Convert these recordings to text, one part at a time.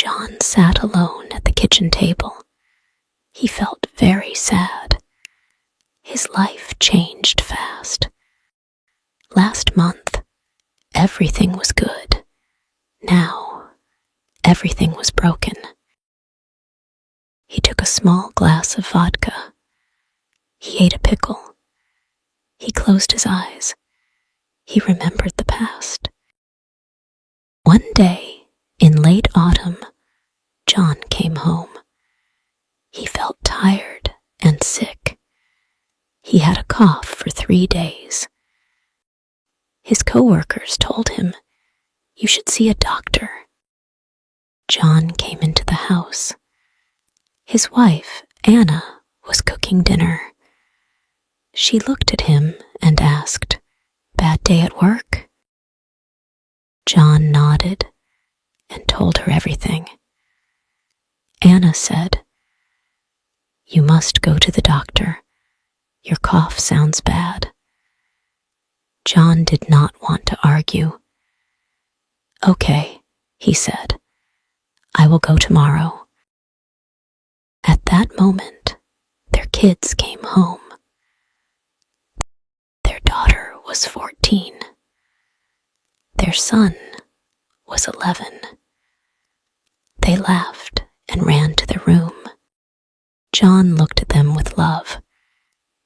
John sat alone at the kitchen table. He felt very sad. His life changed fast. Last month, everything was good. Now, everything was broken. He took a small glass of vodka. He ate a pickle. He closed his eyes. He remembered the past. One day, in late autumn, John came home. He felt tired and sick. He had a cough for 3 days. His coworkers told him, "You should see a doctor." John came into the house. His wife, Anna, was cooking dinner. She looked at him and asked, "Bad day at work?" John nodded and told her everything. Anna said, "You must go to the doctor. Your cough sounds bad." John did not want to argue. "Okay," he said. "I will go tomorrow." At that moment, their kids came home. Their daughter was 14. Their son was 11. They laughed and ran to their room. John looked at them with love.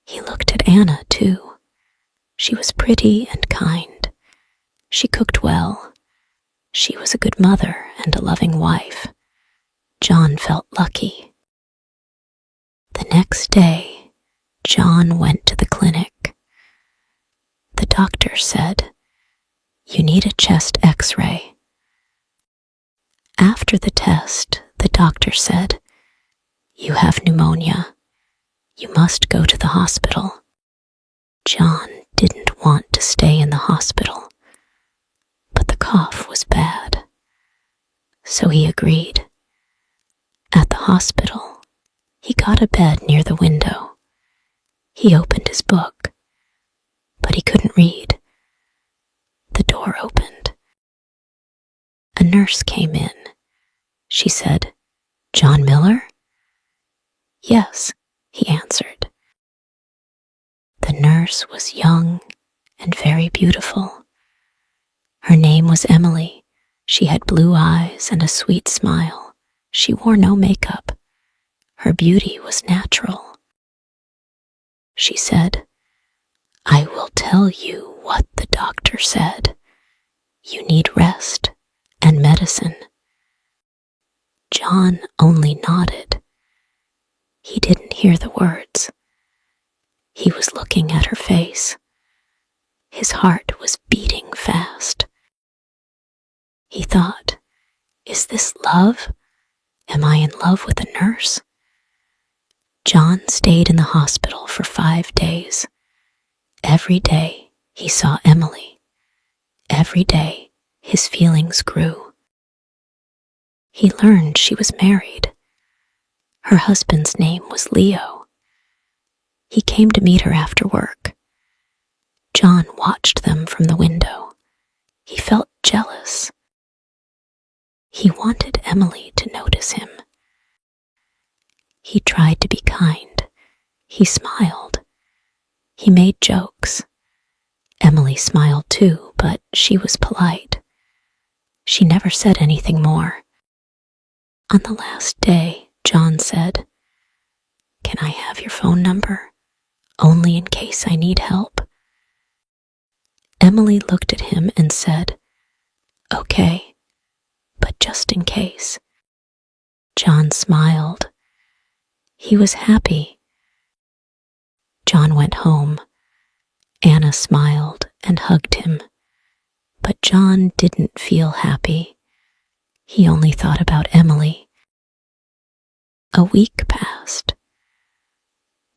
He looked at Anna, too. She was pretty and kind. She cooked well. She was a good mother and a loving wife. John felt lucky. The next day, John went to the clinic. The doctor said, "You need a chest X-ray." After the test, the doctor said, "You have pneumonia. You must go to the hospital." John didn't want to stay in the hospital, but the cough was bad, so he agreed. At the hospital, he got a bed near the window. He opened his book, but he couldn't read. The door opened. A nurse came in. She said, "John Miller?" "Yes," he answered. The nurse was young and very beautiful. Her name was Emily. She had blue eyes and a sweet smile. She wore no makeup. Her beauty was natural. She said, "I will tell you what the doctor said. You need rest and medicine." John only nodded. He didn't hear the words. He was looking at her face. His heart was beating fast. He thought, "Is this love? Am I in love with a nurse?" John stayed in the hospital for 5 days. Every day he saw Emily. Every day his feelings grew. He learned she was married. Her husband's name was Leo. He came to meet her after work. John watched them from the window. He felt jealous. He wanted Emily to notice him. He tried to be kind. He smiled. He made jokes. Emily smiled too, but she was polite. She never said anything more. On the last day, John said, "Can I have your phone number? Only in case I need help." Emily looked at him and said, "Okay, but just in case." John smiled. He was happy. John went home. Anna smiled and hugged him, but John didn't feel happy. He only thought about Emily. A week passed.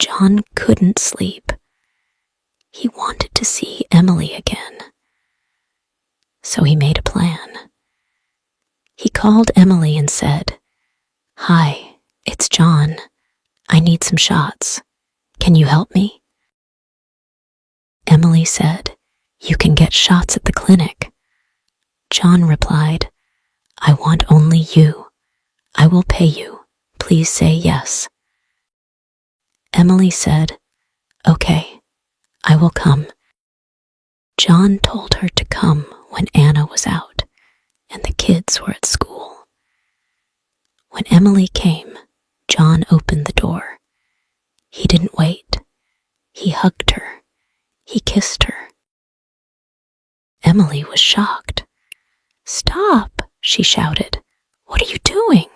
John couldn't sleep. He wanted to see Emily again. So he made a plan. He called Emily and said, "Hi, it's John. I need some shots. Can you help me?" Emily said, "You can get shots at the clinic." John replied, "I want only you. I will pay you. Please say yes. Emily said, Okay, I will come. John told her to come when Anna was out and the kids were at school. When Emily came, John opened the door. He didn't wait. He hugged her. He kissed her. Emily was shocked. Stop, she shouted. What are you doing?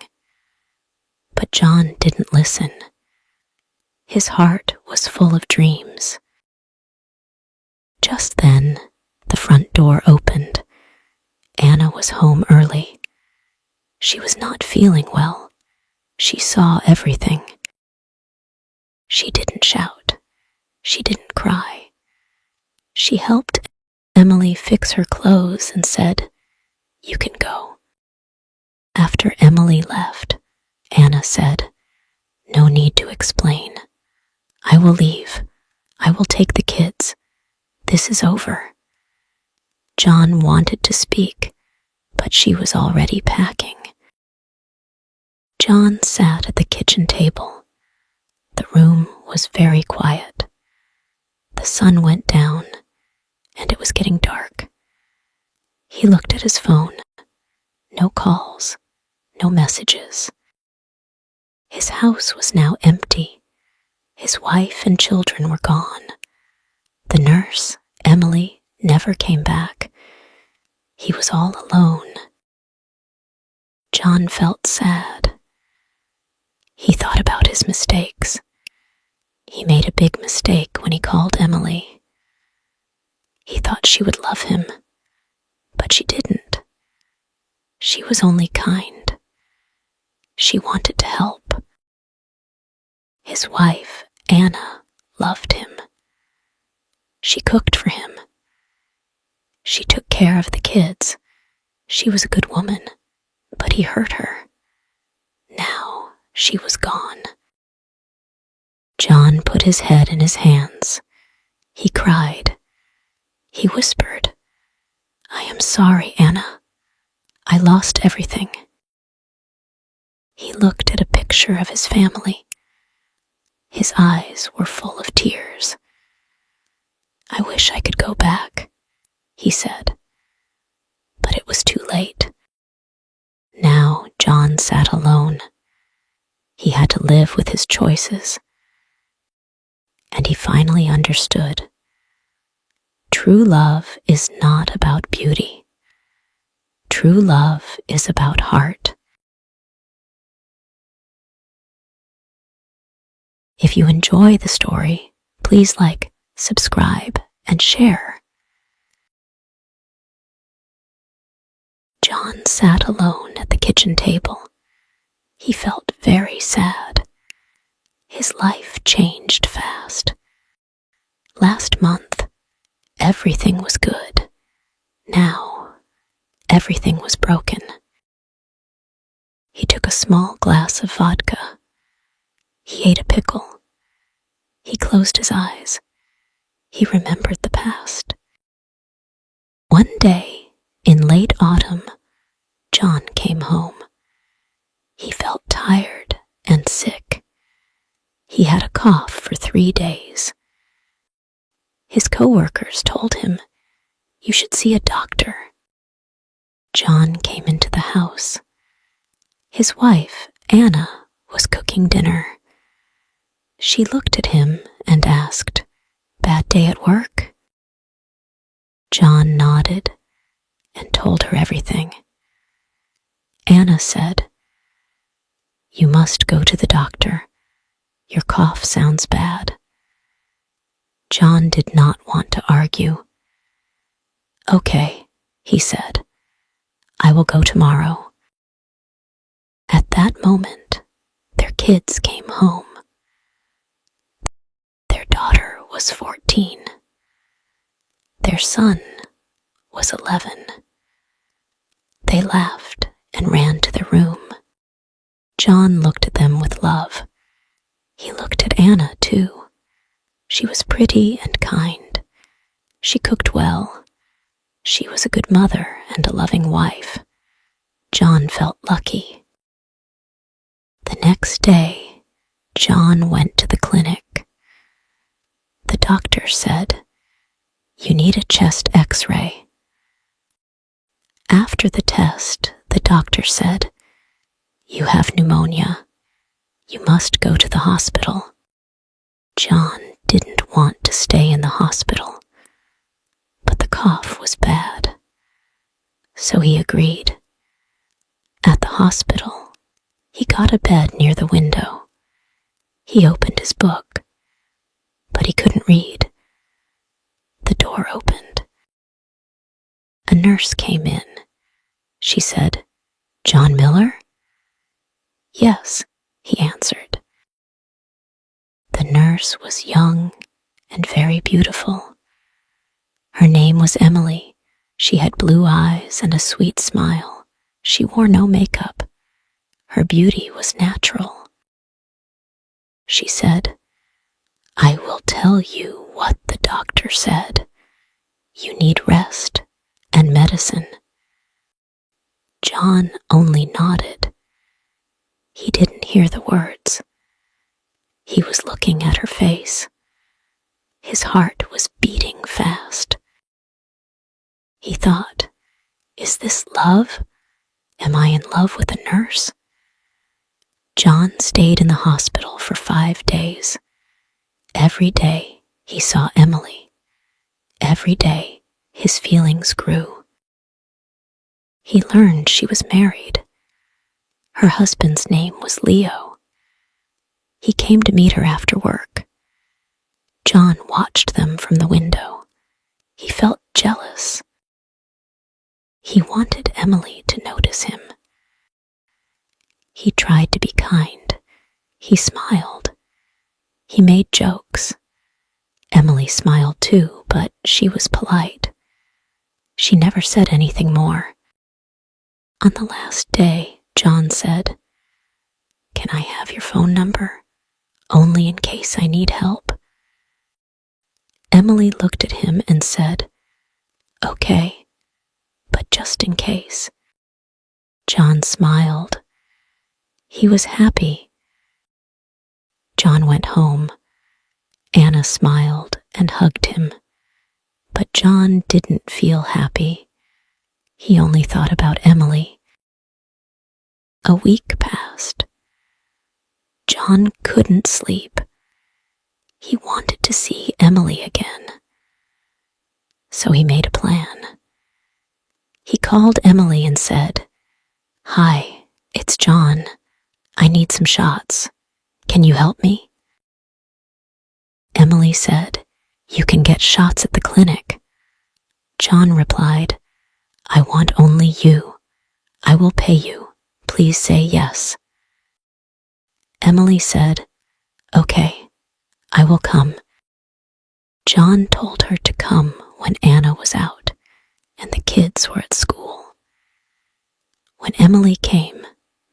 But John didn't listen. His heart was full of dreams. Just then, the front door opened. Anna was home early. She was not feeling well. She saw everything. She didn't shout. She didn't cry. She helped Emily fix her clothes and said, You can go. After Emily left, Anna said, No need to explain. I will leave. I will take the kids. This is over. John wanted to speak, but she was already packing. John sat at the kitchen table. The room was very quiet. The sun went down, and it was getting dark. He looked at his phone. No calls, no messages. His house was now empty. His wife and children were gone. The nurse, Emily, never came back. He was all alone. John felt sad. He thought about his mistakes. He made a big mistake when he called Emily. He thought she would love him, but she didn't. She was only kind. She wanted to help. His wife, Anna, loved him. She cooked for him. She took care of the kids. She was a good woman, but he hurt her. Now she was gone. John put his head in his hands. He cried. He whispered, I am sorry, Anna. I lost everything. He looked at a picture of his family. His eyes were full of tears. I wish I could go back, he said. But it was too late. Now John sat alone. He had to live with his choices. And he finally understood. True love is not about beauty. True love is about heart. If you enjoy the story, please like, subscribe, and share. John sat alone at the kitchen table. He felt very sad. His life changed fast. Last month, everything was good. Now, everything was broken. He took a small glass of vodka. He ate a pickle. He closed his eyes. He remembered the past. One day, in late autumn, John came home. He felt tired and sick. He had a cough for 3 days. His coworkers told him, You should see a doctor. John came into the house. His wife, Anna, was cooking dinner. She looked at him and asked, Bad day at work? John nodded and told her everything. Anna said, You must go to the doctor. Your cough sounds bad. John did not want to argue. Okay, he said. I will go tomorrow. At that moment, their kids came home. Their daughter was 14. Their son was 11. They laughed and ran to the room. John looked at them with love. He looked at Anna, too. She was pretty and kind. She cooked well. She was a good mother and a loving wife. John felt lucky. next day, John went to the clinic. The doctor said, "You need a chest X-ray." After the test, the doctor said, "You have pneumonia. You must go to the hospital." John didn't want to stay in the hospital, but the cough was bad, so he agreed. At the hospital, he got a bed near the window. He opened his book, but he couldn't read. The door opened. A nurse came in. She said, "John Miller?" "Yes," he answered. The nurse was young and very beautiful. Her name was Emily. She had blue eyes and a sweet smile. She wore no makeup. Her beauty was natural. She said, "I will tell you what the doctor said. You need rest and medicine." John only nodded. He didn't hear the words. He was looking at her face. His heart was beating fast. He thought, "Is this love? Am I in love with a nurse?" John stayed in the hospital for 5 days. Every day he saw Emily. Every day his feelings grew. He learned she was married. Her husband's name was Leo. He came to meet her after work. John watched them from the window. He felt jealous. He wanted Emily to notice him. He tried to be kind. He smiled. He made jokes. Emily smiled too, but she was polite. She never said anything more. On the last day, John said, "Can I have your phone number? Only in case I need help." Emily looked at him and said, "Okay, but just in case." John smiled. He was happy. John went home. Anna smiled and hugged him, but John didn't feel happy. He only thought about Emily. A week passed. John couldn't sleep. He wanted to see Emily again. So he made a plan. He called Emily and said, "Hi, it's John. I need some shots. Can you help me?" Emily said, "You can get shots at the clinic." John replied, "I want only you. I will pay you. Please say yes." Emily said, "Okay, I will come." John told her to come when Anna was out and the kids were at school. When Emily came,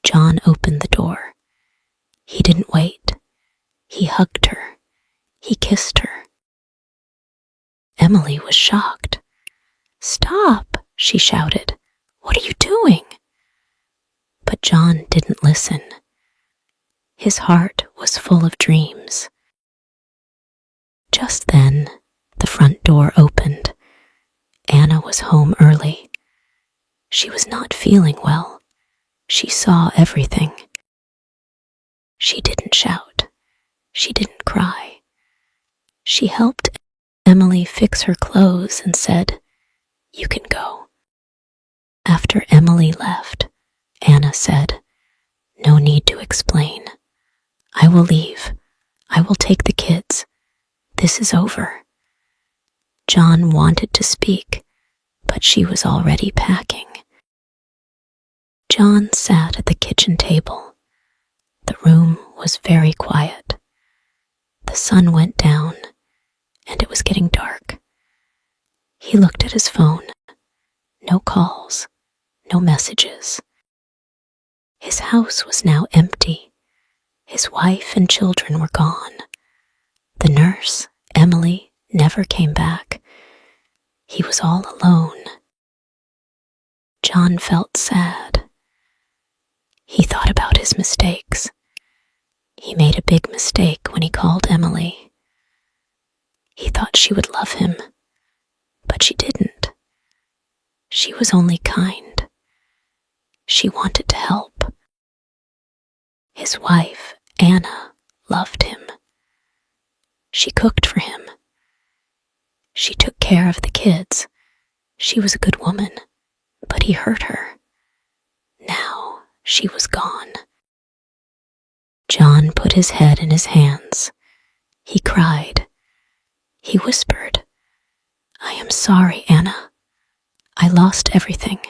John opened the door. He didn't wait. He hugged her. He kissed her. Emily was shocked. "Stop," she shouted. "What are you doing?" But John didn't listen. His heart was full of dreams. Just then, the front door opened. Anna was home early. She was not feeling well. She saw everything. She didn't shout. She didn't cry. She helped Emily fix her clothes and said, "You can go." After Emily left, Anna said, "No need to explain. I will leave. I will take the kids. This is over." John wanted to speak, but she was already packing. John sat at the kitchen table. The room was very quiet. The sun went down, and it was getting dark. He looked at his phone. No calls, no messages. His house was now empty. His wife and children were gone. The nurse, Emily, never came back. He was all alone. John felt sad. He thought about his mistakes. He made a big mistake when he called Emily. He thought she would love him, but she didn't. She was only kind. She wanted to help. His wife, Anna, loved him. She cooked for him. She took care of the kids. She was a good woman, but he hurt her. Now she was gone. John put his head in his hands. He cried. He whispered, "I am sorry, Anna. I lost everything."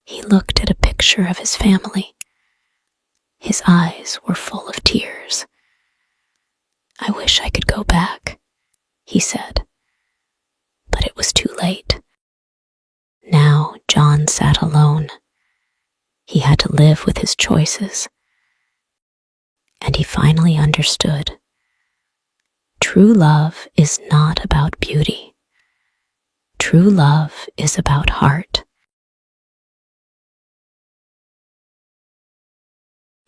He looked at a picture of his family. His eyes were full of tears. "I wish I could go back," he said. But it was too late. Now John sat alone. He had to live with his choices. And he finally understood. True love is not about beauty. True love is about heart.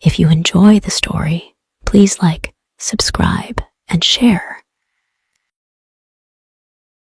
If you enjoy the story, please like, subscribe, and share.